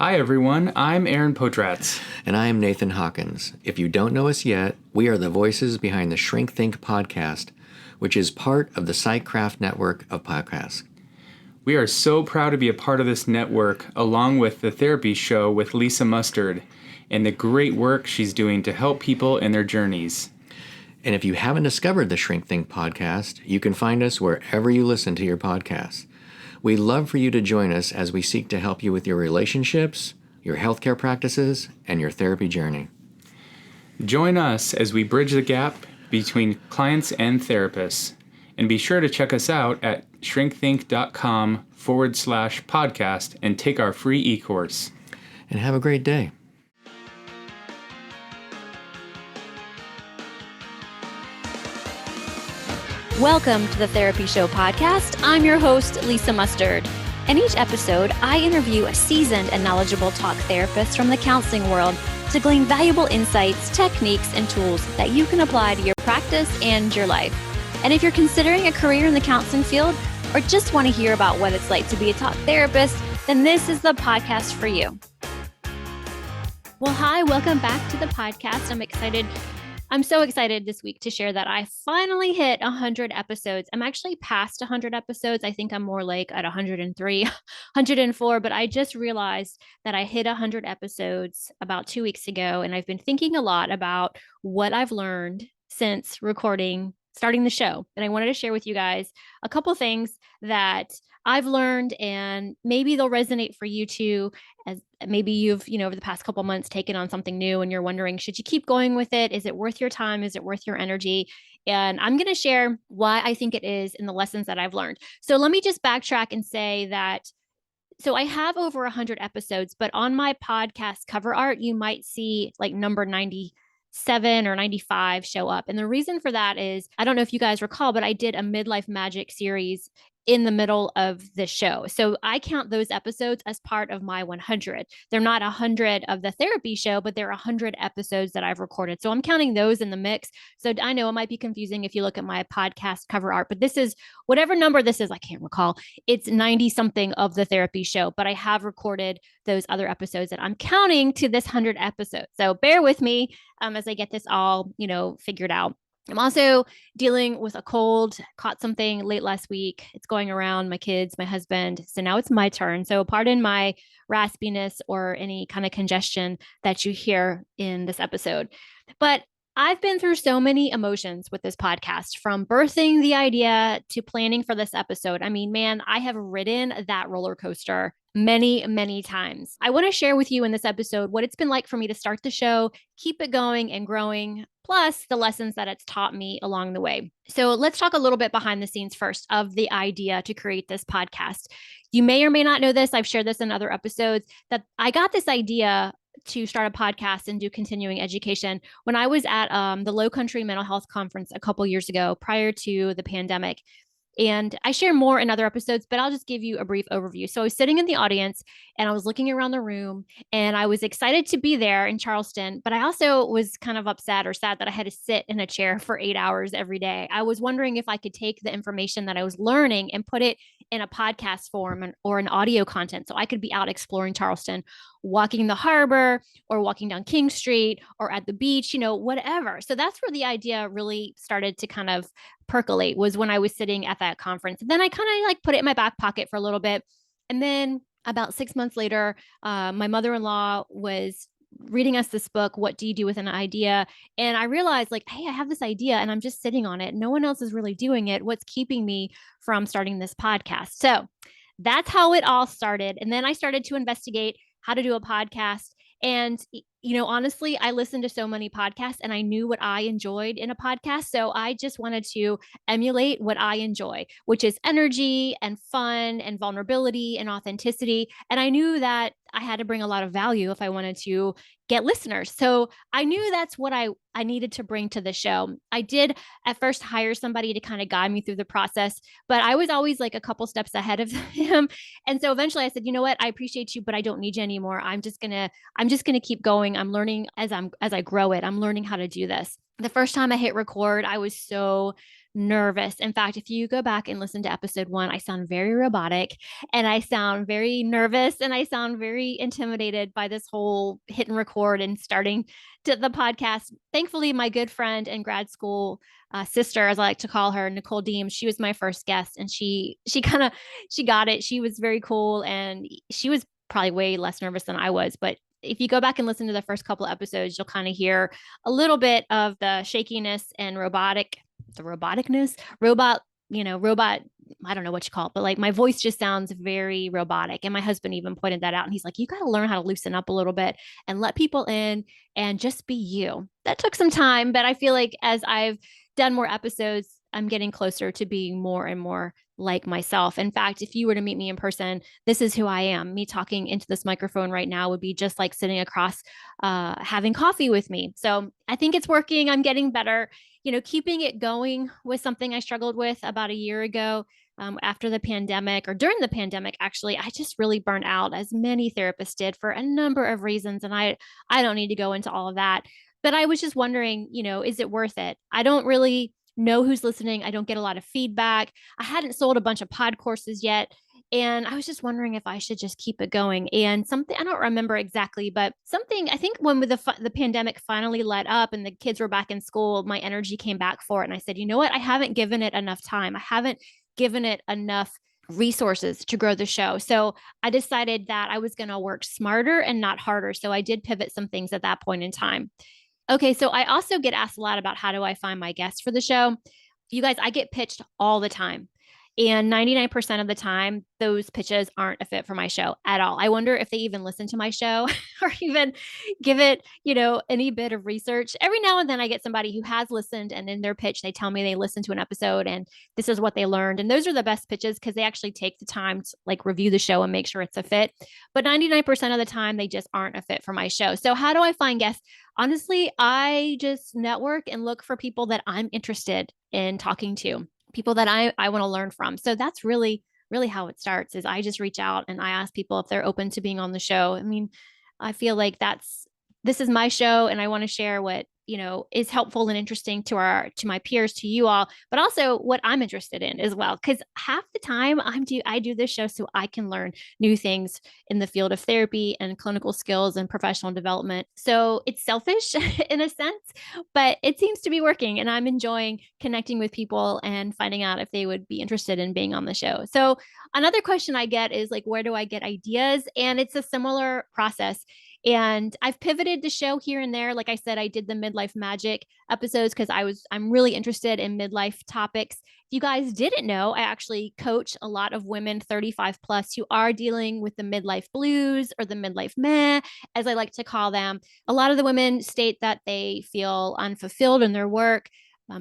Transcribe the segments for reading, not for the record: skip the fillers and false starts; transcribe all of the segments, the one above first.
Hi, everyone. I'm Aaron Podratz. And I am Nathan Hawkins. If you don't know us yet, we are the voices behind the Shrink Think podcast, which is part of the PsychCraft Network of podcasts. We are so proud to be a part of this network, along with the therapy show with Lisa Mustard and the great work she's doing to help people in their journeys. And if you haven't discovered the Shrink Think podcast, you can find us wherever you listen to your podcasts. We'd love for you to join us as we seek to help you with your relationships, your healthcare practices, and your therapy journey. Join us as we bridge the gap between clients and therapists. And be sure to check us out at shrinkthink.com/podcast and take our free e-course. And have a great day. Welcome to the Therapy Show podcast. I'm your host, Lisa Mustard. In each episode, I interview a seasoned and knowledgeable talk therapist from the counseling world to glean valuable insights, techniques, and tools that you can apply to your practice and your life. And if you're considering a career in the counseling field or just want to hear about what it's like to be a talk therapist, then this is the podcast for you. Well, hi, welcome back to the podcast. I'm so excited this week to share that I finally hit 100 episodes. I'm actually past 100 episodes. I think I'm more like at 103, 104, but I just realized that I hit 100 episodes about 2 weeks ago. And I've been thinking a lot about what I've learned since starting the show. And I wanted to share with you guys a couple things that I've learned, and maybe they'll resonate for you too, as maybe you've, over the past couple months taken on something new and you're wondering, should you keep going with it? Is it worth your time? Is it worth your energy? And I'm going to share why I think it is and the lessons that I've learned. So let me just backtrack and say that so I have over 100 episodes, but on my podcast cover art, you might see like number 97 or 95 show up. And the reason for that is, I don't know if you guys recall, but I did a Midlife Magic series in the middle of the show. So I count those episodes as part of my 100. They're not 100 of the therapy show, but they're 100 episodes that I've recorded. So I'm counting those in the mix. So I know it might be confusing if you look at my podcast cover art, but this is whatever number this is, I can't recall. It's 90 something of the therapy show, but I have recorded those other episodes that I'm counting to this 100 episodes. So bear with me as I get this all, figured out. I'm also dealing with a cold, caught something late last week. It's going around my kids, my husband. So now it's my turn. So pardon my raspiness or any kind of congestion that you hear in this episode. But I've been through so many emotions with this podcast, from birthing the idea to planning for this episode. I mean, man, I have ridden that roller coaster many, many times. I want to share with you in this episode what it's been like for me to start the show, keep it going and growing, plus the lessons that it's taught me along the way. So let's talk a little bit behind the scenes first of the idea to create this podcast. You may or may not know this. I've shared this in other episodes, that I got this idea to start a podcast and do continuing education when I was at the Low Country Mental Health Conference a couple years ago, prior to the pandemic. And I share more in other episodes, but I'll just give you a brief overview. So I was sitting in the audience and I was looking around the room, and I was excited to be there in Charleston, but I also was kind of upset or sad that I had to sit in a chair for 8 hours every day. I was wondering if I could take the information that I was learning and put it in a podcast form or an audio content, so I could be out exploring Charleston, walking the harbor or walking down King Street or at the beach, whatever. So that's where the idea really started to kind of percolate, was when I was sitting at that conference. And then I kind of put it in my back pocket for a little bit. And then about 6 months later, my mother-in-law was reading us this book, What Do You Do with an Idea? And I realized hey, I have this idea and I'm just sitting on it. No one else is really doing it. What's keeping me from starting this podcast? So that's how it all started. And then I started to investigate how to do a podcast. And, honestly, I listened to so many podcasts and I knew what I enjoyed in a podcast. So I just wanted to emulate what I enjoy, which is energy and fun and vulnerability and authenticity. And I knew that I had to bring a lot of value if I wanted to get listeners. So I knew that's what I needed to bring to the show. I did at first hire somebody to kind of guide me through the process, but I was always a couple steps ahead of him. And so eventually I said, you know what, I appreciate you, but I don't need you anymore. I'm just going to keep going. I'm learning as I grow it. I'm learning how to do this. The first time I hit record, I was so nervous. In fact, if you go back and listen to episode 1, I sound very robotic and I sound very nervous and I sound very intimidated by this whole hit and record and starting to the podcast. Thankfully, my good friend and grad school sister, as I like to call her, Nicole Deems, she was my first guest, and she got it. She was very cool, and she was probably way less nervous than I was. But if you go back and listen to the first couple of episodes, you'll kind of hear a little bit of the shakiness and roboticness, robot. I don't know what you call it, but like my voice just sounds very robotic. And my husband even pointed that out. And he's like, you got to learn how to loosen up a little bit and let people in and just be you. That took some time, but I feel like as I've done more episodes, I'm getting closer to being more and more like myself. In fact, if you were to meet me in person, this is who I am. Me talking into this microphone right now would be just like sitting across, having coffee with me. So I think it's working. I'm getting better. Keeping it going was something I struggled with about a year ago. After the pandemic, or during the pandemic, actually, I just really burnt out, as many therapists did, for a number of reasons. And I don't need to go into all of that. But I was just wondering, is it worth it? I don't really know who's listening. I don't get a lot of feedback. I hadn't sold a bunch of pod courses yet. And I was just wondering if I should just keep it going. And something, I don't remember exactly, but something, I think when the pandemic finally let up and the kids were back in school, my energy came back for it. And I said, you know what? I haven't given it enough time. I haven't given it enough resources to grow the show. So I decided that I was going to work smarter and not harder. So I did pivot some things at that point in time. Okay, so I also get asked a lot about how do I find my guests for the show. You guys, I get pitched all the time. And 99% of the time, those pitches aren't a fit for my show at all. I wonder if they even listen to my show or even give it, any bit of research. Every now and then I get somebody who has listened, and in their pitch, they tell me they listened to an episode and this is what they learned. And those are the best pitches because they actually take the time to like review the show and make sure it's a fit. But 99% of the time, they just aren't a fit for my show. So how do I find guests? Honestly, I just network and look for people that I'm interested in talking to, people that I want to learn from. So that's really, really how it starts. Is I just reach out and I ask people if they're open to being on the show. I mean, I feel like this is my show and I want to share what, is helpful and interesting to my peers, to you all, but also what I'm interested in as well. Cause half the time I do this show so I can learn new things in the field of therapy and clinical skills and professional development. So it's selfish in a sense, but it seems to be working, and I'm enjoying connecting with people and finding out if they would be interested in being on the show. So another question I get is like, where do I get ideas? And it's a similar process. And I've pivoted the show here and there. Like I said, I did the midlife magic episodes because I'm really interested in midlife topics. If you guys didn't know, I actually coach a lot of women 35 plus who are dealing with the midlife blues, or the midlife meh, as I like to call them. A lot of the women state that they feel unfulfilled in their work.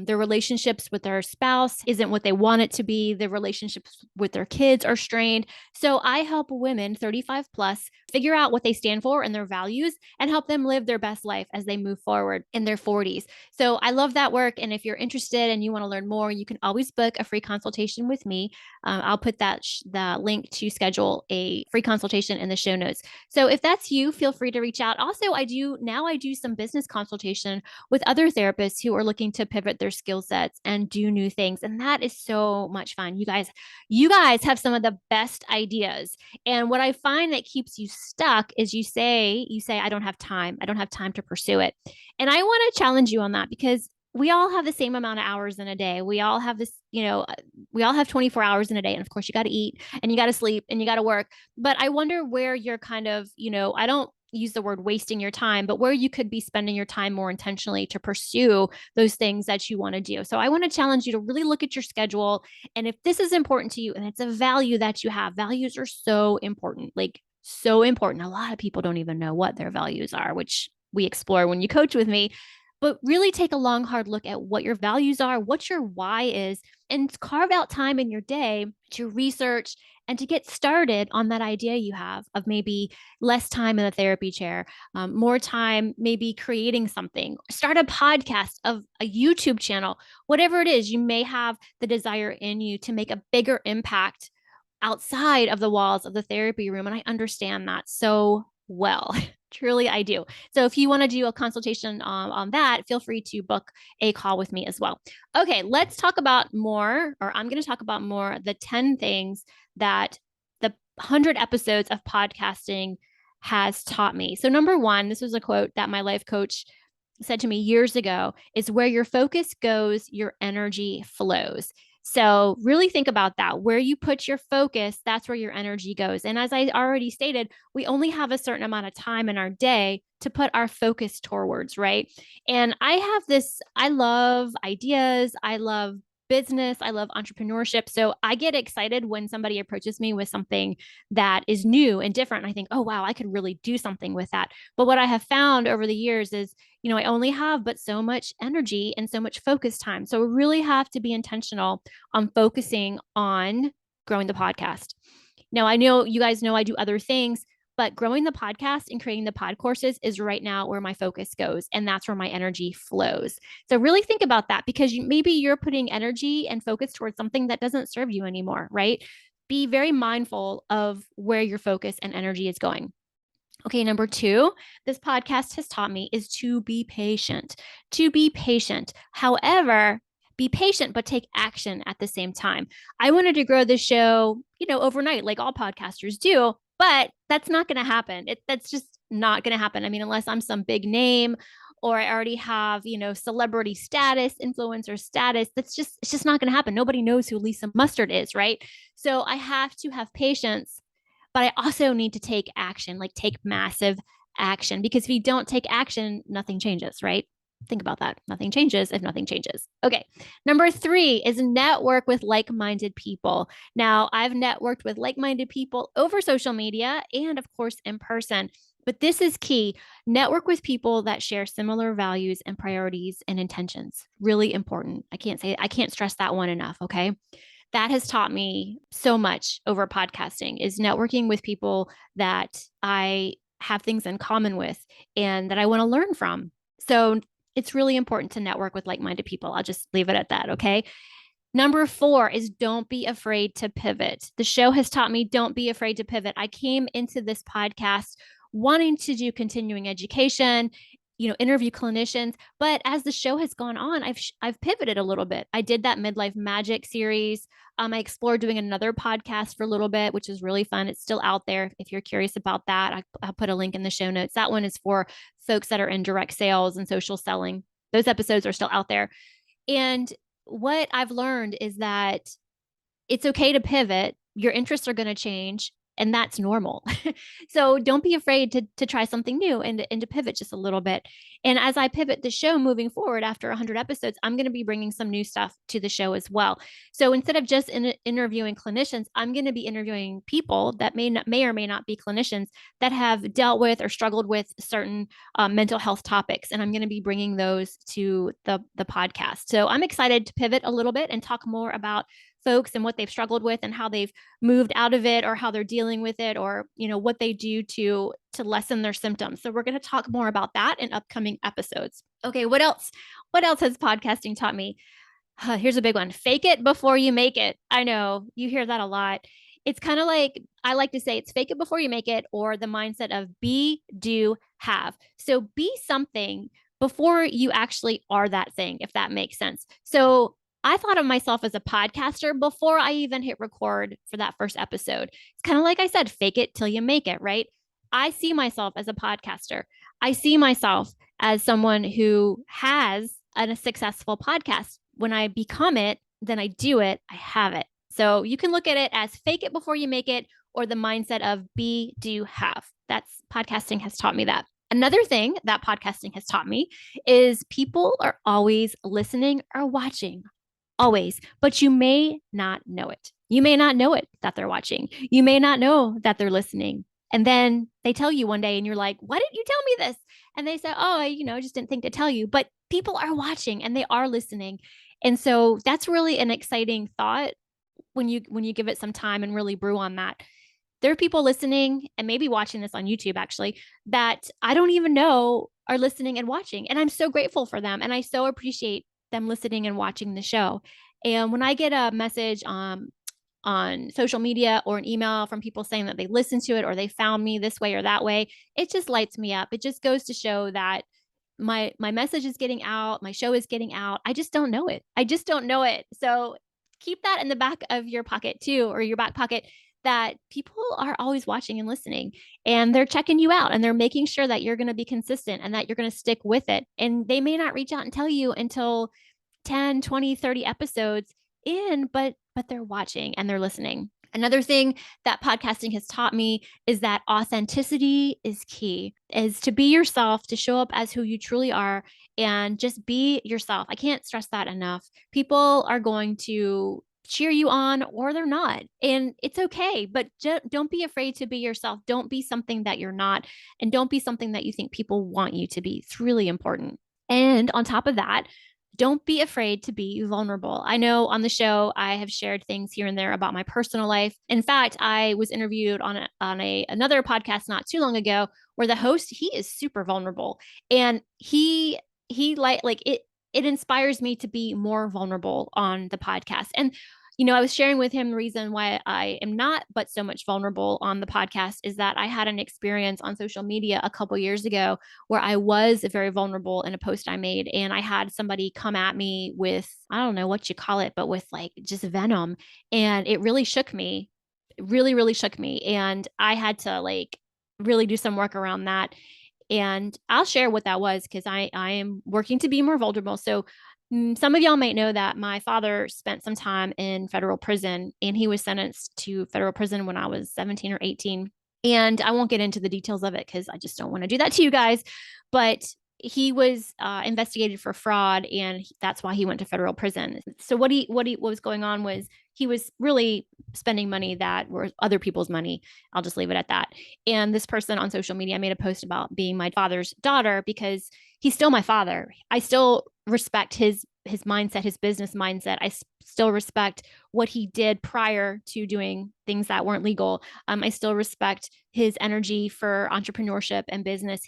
Their relationships with their spouse isn't what they want it to be. Their relationships with their kids are strained. So I help women 35 plus figure out what they stand for and their values, and help them live their best life as they move forward in their 40s. So I love that work. And if you're interested and you want to learn more, you can always book a free consultation with me. I'll put the link to schedule a free consultation in the show notes. So if that's you, feel free to reach out. Also, I do some business consultation with other therapists who are looking to pivot their skill sets and do new things. And that is so much fun. You guys have some of the best ideas. And what I find that keeps you stuck is you say, I don't have time. I don't have time to pursue it. And I want to challenge you on that, because we all have the same amount of hours in a day. We all have this, we all have 24 hours in a day. And of course you got to eat and you got to sleep and you got to work. But I wonder where you're kind of, I don't use the word wasting your time, but where you could be spending your time more intentionally to pursue those things that you want to do. So I want to challenge you to really look at your schedule. And if this is important to you and it's a value that you have, values are so important, like so important. A lot of people don't even know what their values are, which we explore when you coach with me. But really take a long, hard look at what your values are, what your why is, and carve out time in your day to research and to get started on that idea you have of maybe less time in the therapy chair, more time maybe creating something, start a podcast, of a YouTube channel, whatever it is. You may have the desire in you to make a bigger impact outside of the walls of the therapy room. And I understand that so well. Truly, I do. So if you want to do a consultation on that, feel free to book a call with me as well. Okay, let's talk about more, or I'm going to talk about more the 10 things that the 100 episodes of podcasting has taught me. So, number one, this was a quote that my life coach said to me years ago, is where your focus goes, your energy flows. So, really think about that. Where you put your focus, that's where your energy goes. And as I already stated, we only have a certain amount of time in our day to put our focus towards, right? And I have this, I love ideas, I love business, I love entrepreneurship. So I get excited when somebody approaches me with something that is new and different. I think, oh, wow, I could really do something with that. But what I have found over the years is, I only have but so much energy and so much focus time. So we really have to be intentional on focusing on growing the podcast. Now, I know you guys know I do other things, but growing the podcast and creating the pod courses is right now where my focus goes. And that's where my energy flows. So really think about that, because maybe you're putting energy and focus towards something that doesn't serve you anymore, right? Be very mindful of where your focus and energy is going. Okay, number two, this podcast has taught me is to be patient. To be patient. However, be patient, but take action at the same time. I wanted to grow this show, overnight, like all podcasters do, but that's not going to happen. That's just not going to happen. I mean, unless I'm some big name or I already have, celebrity status, influencer status, it's just not going to happen. Nobody knows who Lisa Mustard is, right? So I have to have patience, but I also need to take action, like take massive action, because if you don't take action, nothing changes, right? Think about that. Nothing changes if nothing changes. Okay. Number three is network with like-minded people. Now, I've networked with like-minded people over social media and, of course, in person. But this is key. Network with people that share similar values and priorities and intentions. Really important. I can't stress that one enough. Okay. That has taught me so much over podcasting, is networking with people that I have things in common with and that I want to learn from. So it's really important to network with like-minded people. I'll just leave it at that. Okay. Number four is don't be afraid to pivot. The show has taught me don't be afraid to pivot. I came into this podcast wanting to do continuing education, interview clinicians. But as the show has gone on, I've pivoted a little bit. I did that Midlife Magic series. I explored doing another podcast for a little bit, which is really fun. It's still out there. If you're curious about that, I'll put a link in the show notes. That one is for folks that are in direct sales and social selling. Those episodes are still out there. And what I've learned is that it's okay to pivot. Your interests are going to change, and that's normal. So don't be afraid to try something new and to pivot just a little bit. And as I pivot the show moving forward after 100 episodes, I'm going to be bringing some new stuff to the show as well. So instead of just interviewing clinicians, I'm going to be interviewing people that may or may not be clinicians that have dealt with or struggled with certain mental health topics. And I'm going to be bringing those to the podcast. So I'm excited to pivot a little bit and talk more about folks and what they've struggled with and how they've moved out of it, or how they're dealing with it, or what they do to lessen their symptoms. So we're going to talk more about that in upcoming episodes. Okay, what else has podcasting taught me? Here's a big one. Fake it before you make it. I know you hear that a lot. It's kind of like, I like to say, it's fake it before you make it, or the mindset of be, do, have. So be something before you actually are that thing, if that makes sense. So I thought of myself as a podcaster before I even hit record for that first episode. It's kind of like I said, fake it till you make it, right? I see myself as a podcaster. I see myself as someone who has a successful podcast. When I become it, then I do it, I have it. So you can look at it as fake it before you make it, or the mindset of be, do, have. That's podcasting has taught me that. Another thing that podcasting has taught me is people are always listening or watching. Always, but you may not know it. You may not know it that they're watching. You may not know that they're listening. And then they tell you one day and you're like, why didn't you tell me this? And they say, oh, I just didn't think to tell you. But people are watching and they are listening. And so that's really an exciting thought when you give it some time and really brew on that. There are people listening and maybe watching this on YouTube, actually, that I don't even know are listening and watching. And I'm so grateful for them. And I so appreciate them listening and watching the show. And when I get a message on social media or an email from people saying that they listened to it or they found me this way or that way, it just lights me up. It just goes to show that my message is getting out, my show is getting out. I just don't know it. I just don't know it. So keep that in the back of your pocket too, or your back pocket, that people are always watching and listening, and they're checking you out, and they're making sure that you're going to be consistent and that you're going to stick with it. And they may not reach out and tell you until 10, 20, 30 episodes in, but they're watching and they're listening. Another thing that podcasting has taught me is that authenticity is key, is to be yourself, to show up as who you truly are, and just be yourself. I can't stress that enough. People are going to cheer you on or they're not, and it's okay, but don't be afraid to be yourself. Don't be something that you're not, and don't be something that you think people want you to be. It's really important. And on top of that, don't be afraid to be vulnerable. I know on the show, I have shared things here and there about my personal life. In fact, I was interviewed on another podcast not too long ago where the host, he is super vulnerable, and he like it inspires me to be more vulnerable on the podcast. And I was sharing with him the reason why I am not but so much vulnerable on the podcast is that I had an experience on social media a couple years ago where I was very vulnerable in a post I made, and I had somebody come at me with, I don't know what you call it, but with like just venom. And it really shook me. It really, really shook me. And I had to like really do some work around that. And I'll share what that was because I am working to be more vulnerable. So some of y'all might know that my father spent some time in federal prison, and he was sentenced to federal prison when I was 17 or 18. And I won't get into the details of it because I just don't want to do that to you guys. But he was investigated for fraud, and that's why he went to federal prison. So what was going on was he was really spending money that were other people's money. I'll just leave it at that. And this person on social media made a post about being my father's daughter because he's still my father. I still respect his mindset, his business mindset. I still respect what he did prior to doing things that weren't legal. I still respect his energy for entrepreneurship and business.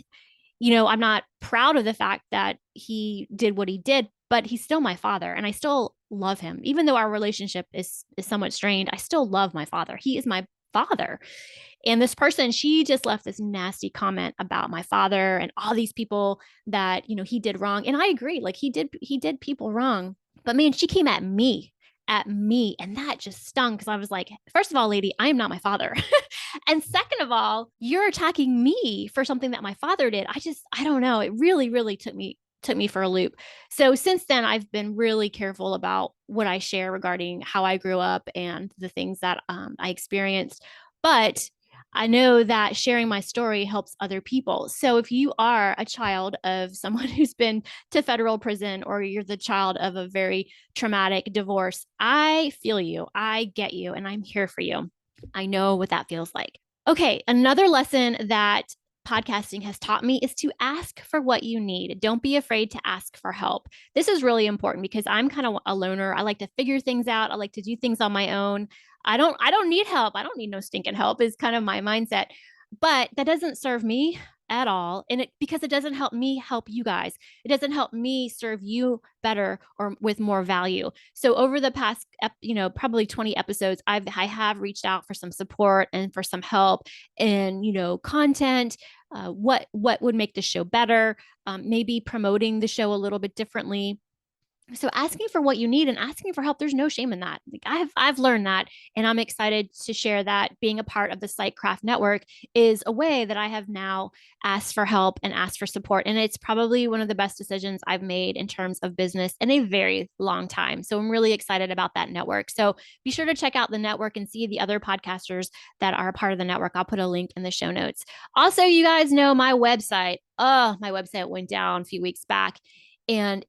I'm not proud of the fact that he did what he did, but he's still my father, and I still love him. Even though our relationship is somewhat strained, I still love my father. He is my father. And this person, she just left this nasty comment about my father and all these people that, he did wrong. And I agree, like he did people wrong. But man, she came at me. And that just stung because I was like, first of all, lady, I am not my father. And second of all, you're attacking me for something that my father did. I don't know. It really, really took me for a loop. So since then, I've been really careful about what I share regarding how I grew up and the things that I experienced. But I know that sharing my story helps other people. So if you are a child of someone who's been to federal prison, or you're the child of a very traumatic divorce, I feel you, I get you, and I'm here for you. I know what that feels like. Okay, another lesson that podcasting has taught me is to ask for what you need. Don't be afraid to ask for help. This is really important because I'm kind of a loner. I like to figure things out. I like to do things on my own. I don't need help. I don't need no stinking help is kind of my mindset. But that doesn't serve me at all. And because it doesn't help me help you guys. It doesn't help me serve you better or with more value. So over the past, probably 20 episodes, I have reached out for some support and for some help in, content, what would make the show better, maybe promoting the show a little bit differently. So asking for what you need and asking for help, there's no shame in that. Like I've learned that, and I'm excited to share that being a part of the PsychCraft Network is a way that I have now asked for help and asked for support. And it's probably one of the best decisions I've made in terms of business in a very long time. So I'm really excited about that network. So be sure to check out the network and see the other podcasters that are a part of the network. I'll put a link in the show notes. Also, you guys know my website. Oh, my website went down a few weeks back, and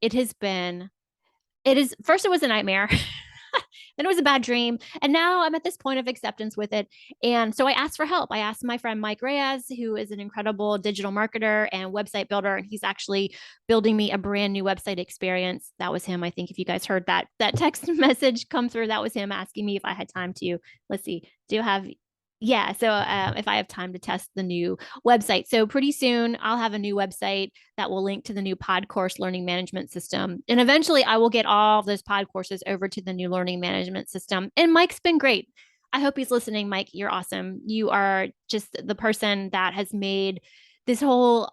first it was a nightmare. Then it was a bad dream. And now I'm at this point of acceptance with it. And so I asked for help. I asked my friend Mike Reyes, who is an incredible digital marketer and website builder. And he's actually building me a brand new website experience. That was him. I think if you guys heard that text message come through, that was him asking me if I had time to, let's see, do you have Yeah. So if I have time to test the new website. So pretty soon I'll have a new website that will link to the new pod course learning management system. And eventually I will get all of those pod courses over to the new learning management system. And Mike's been great. I hope he's listening. Mike, you're awesome. You are just the person that has made this whole,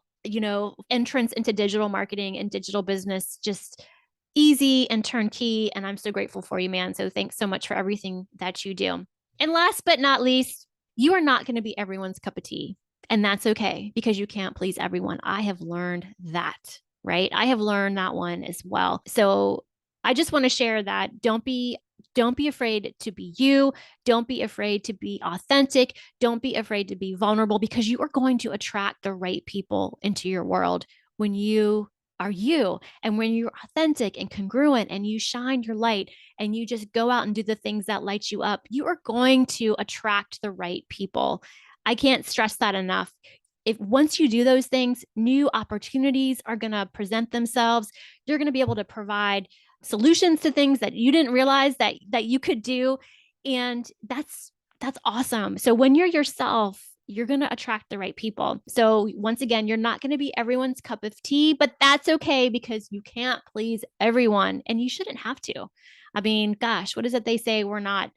entrance into digital marketing and digital business just easy and turnkey. And I'm so grateful for you, man. So thanks so much for everything that you do. And last but not least, you are not going to be everyone's cup of tea. And that's okay because you can't please everyone. I have learned that, right? I have learned that one as well. So I just want to share that don't be afraid to be you. Don't be afraid to be authentic. Don't be afraid to be vulnerable because you are going to attract the right people into your world when you are you and when you're authentic and congruent and you shine your light and you just go out and do the things that light you up, you are going to attract the right people. I can't stress that enough. If once you do those things, new opportunities are going to present themselves. You're going to be able to provide solutions to things that you didn't realize that you could do. And that's awesome. So when you're yourself, you're going to attract the right people. So once again, you're not going to be everyone's cup of tea, but that's okay because you can't please everyone and you shouldn't have to. I mean, gosh, what is it they say? We're not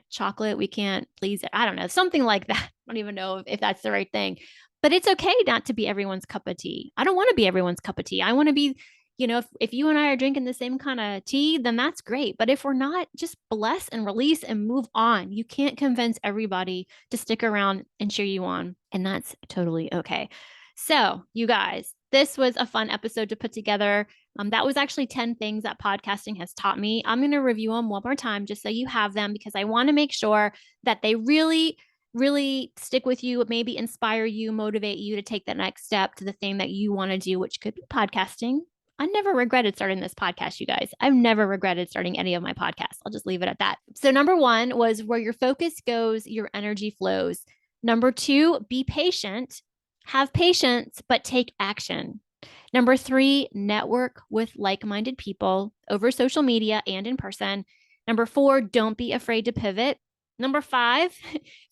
chocolate. We can't please it. I don't know, something like that. I don't even know if that's the right thing, but it's okay not to be everyone's cup of tea. I don't want to be everyone's cup of tea. I want to be, if you and I are drinking the same kind of tea, then that's great. But if we're not, just bless and release and move on. You can't convince everybody to stick around and cheer you on. And that's totally okay. So you guys, this was a fun episode to put together. That was actually 10 things that podcasting has taught me. I'm going to review them one more time just so you have them because I want to make sure that they really stick with you, maybe inspire you, motivate you to take that next step to the thing that you want to do, which could be podcasting. I never regretted starting this podcast, you guys. I've never regretted starting any of my podcasts. I'll just leave it at that. So number 1 was where your focus goes, your energy flows. Number 2, be patient. Have patience, but take action. Number 3, network with like-minded people over social media and in person. Number 4, don't be afraid to pivot. Number 5,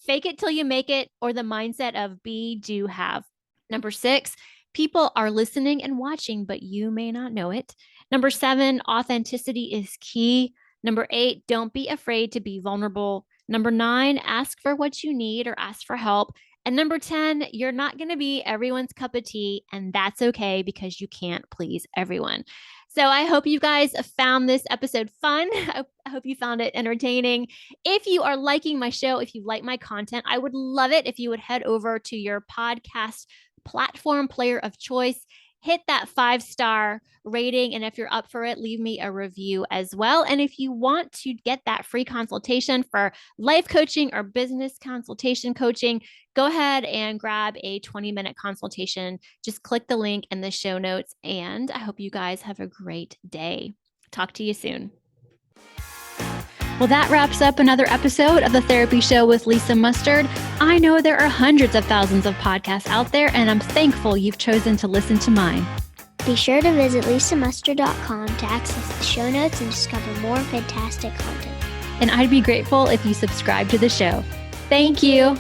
fake it till you make it, or the mindset of be, do, have. Number 6, people are listening and watching, but you may not know it. Number 7, authenticity is key. Number 8, don't be afraid to be vulnerable. Number 9, ask for what you need or ask for help. And number 10, you're not going to be everyone's cup of tea, and that's okay because you can't please everyone. So I hope you guys found this episode fun. I hope you found it entertaining. If you are liking my show, if you like my content, I would love it if you would head over to your podcast platform player of choice, hit that 5-star rating. And if you're up for it, leave me a review as well. And if you want to get that free consultation for life coaching or business consultation coaching, go ahead and grab a 20-minute consultation. Just click the link in the show notes. And I hope you guys have a great day. Talk to you soon. Well, that wraps up another episode of The Therapy Show with Lisa Mustard. I know there are hundreds of thousands of podcasts out there, and I'm thankful you've chosen to listen to mine. Be sure to visit lisamustard.com to access the show notes and discover more fantastic content. And I'd be grateful if you subscribe to the show. Thank you.